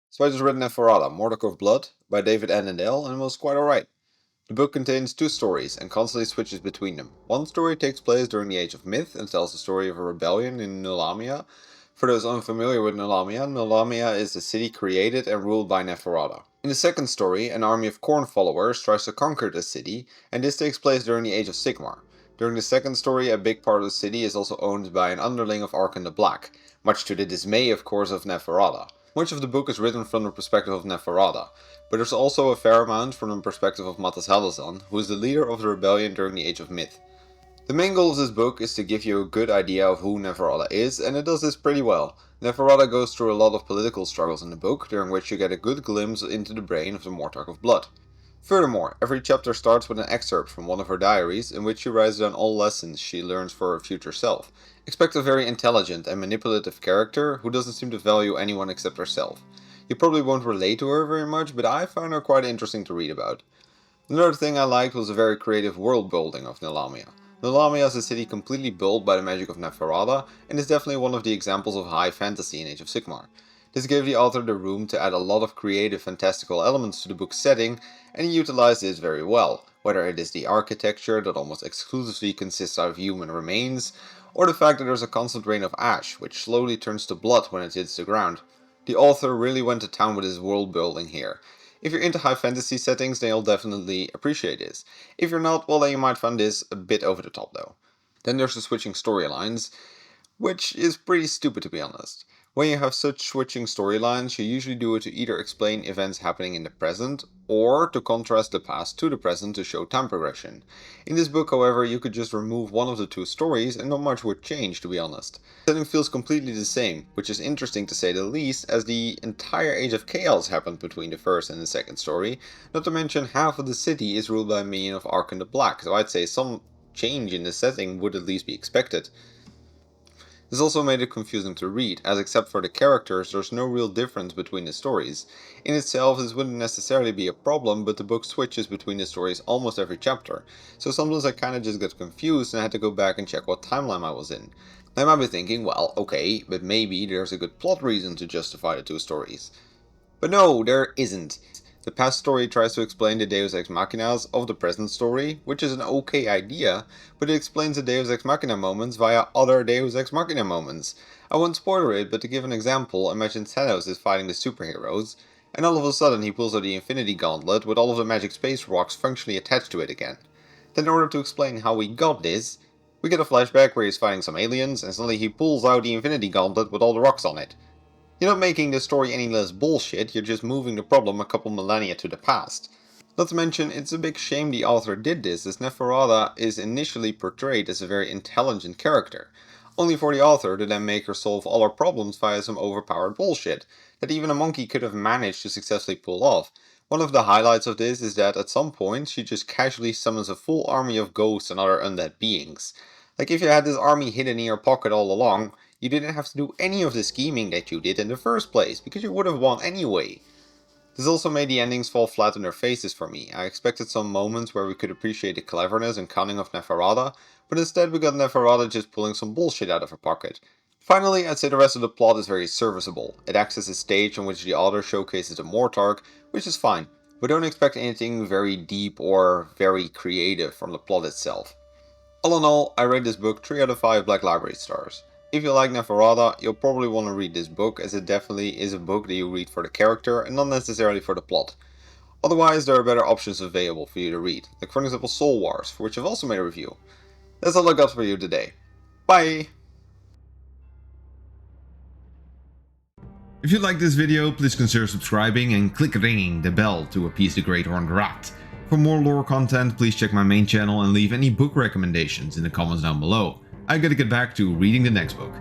So I just read Neferata Mortarch of Blood by David Annandale, and it was quite alright. The book contains two stories and constantly switches between them. One story takes place during the Age of Myth and tells the story of a rebellion in Nulamia. For those unfamiliar with Nulamia is a city created and ruled by Neferata. In the second story, an army of Khorne followers tries to conquer the city, and this takes place during the Age of Sigmar. During the second story, a big part of the city is also owned by an underling of Arkhan the Black, much to the dismay, of course, of Neferata. Much of the book is written from the perspective of Neferata, but there's also a fair amount from the perspective of Bathelloren, who is the leader of the rebellion during the Age of Myth. The main goal of this book is to give you a good idea of who Neferata is, and it does this pretty well. Neferata goes through a lot of political struggles in the book, during which you get a good glimpse into the brain of the Mortarch of Blood. Furthermore, every chapter starts with an excerpt from one of her diaries, in which she writes down all lessons she learns for her future self. Expect a very intelligent and manipulative character who doesn't seem to value anyone except herself. You probably won't relate to her very much, but I found her quite interesting to read about. Another thing I liked was the very creative world building of Nulamia. Nulamia is a city completely built by the magic of Neferata, and is definitely one of the examples of high fantasy in Age of Sigmar. This gave the author the room to add a lot of creative fantastical elements to the book's setting, and he utilized this very well, whether it is the architecture that almost exclusively consists of human remains, or the fact that there's a constant rain of ash, which slowly turns to blood when it hits the ground. The author really went to town with his world building here. If you're into high fantasy settings, then you'll definitely appreciate this. If you're not, well then you might find this a bit over the top though. Then there's the switching storylines, which is pretty stupid to be honest. When you have such switching storylines, you usually do it to either explain events happening in the present, or to contrast the past to the present to show time progression. In this book, however, you could just remove one of the two stories and not much would change, to be honest. The setting feels completely the same, which is interesting to say the least, as the entire Age of Chaos happened between the first and the second story, not to mention half of the city is ruled by a minion of Arkhan the Black, so I'd say some change in the setting would at least be expected. This also made it confusing to read, as except for the characters there's no real difference between the stories. In itself this wouldn't necessarily be a problem, but the book switches between the stories almost every chapter, so sometimes I kinda just got confused and I had to go back and check what timeline I was in. Now you might be thinking, well, okay, but maybe there's a good plot reason to justify the two stories. But no, there isn't. The past story tries to explain the Deus Ex Machinas of the present story, which is an okay idea, but it explains the Deus Ex Machina moments via other Deus Ex Machina moments. I won't spoiler it, but to give an example, imagine Thanos is fighting the superheroes, and all of a sudden he pulls out the Infinity Gauntlet with all of the magic space rocks functionally attached to it again. Then in order to explain how we got this, we get a flashback where he's fighting some aliens, and suddenly he pulls out the Infinity Gauntlet with all the rocks on it. You're not making the story any less bullshit, you're just moving the problem a couple millennia to the past. Not to mention, it's a big shame the author did this, as Neferata is initially portrayed as a very intelligent character, only for the author to then make her solve all her problems via some overpowered bullshit, that even a monkey could have managed to successfully pull off. One of the highlights of this is that at some point she just casually summons a full army of ghosts and other undead beings. Like if you had this army hidden in your pocket all along, you didn't have to do any of the scheming that you did in the first place, because you would have won anyway. This also made the endings fall flat on their faces for me. I expected some moments where we could appreciate the cleverness and cunning of Neferata, but instead we got Neferata just pulling some bullshit out of her pocket. Finally, I'd say the rest of the plot is very serviceable. It acts as a stage on which the author showcases the Mortarch, which is fine, but don't expect anything very deep or very creative from the plot itself. All in all, I rate this book 3 out of 5 Black Library stars. If you like Neferata, you'll probably want to read this book, as it definitely is a book that you read for the character and not necessarily for the plot. Otherwise, there are better options available for you to read, like for example Soul Wars, for which I've also made a review. That's all I got for you today. Bye! If you like this video, please consider subscribing and click ringing the bell to appease the Great Horned Rat. For more lore content, please check my main channel and leave any book recommendations in the comments down below. I gotta get back to reading the next book.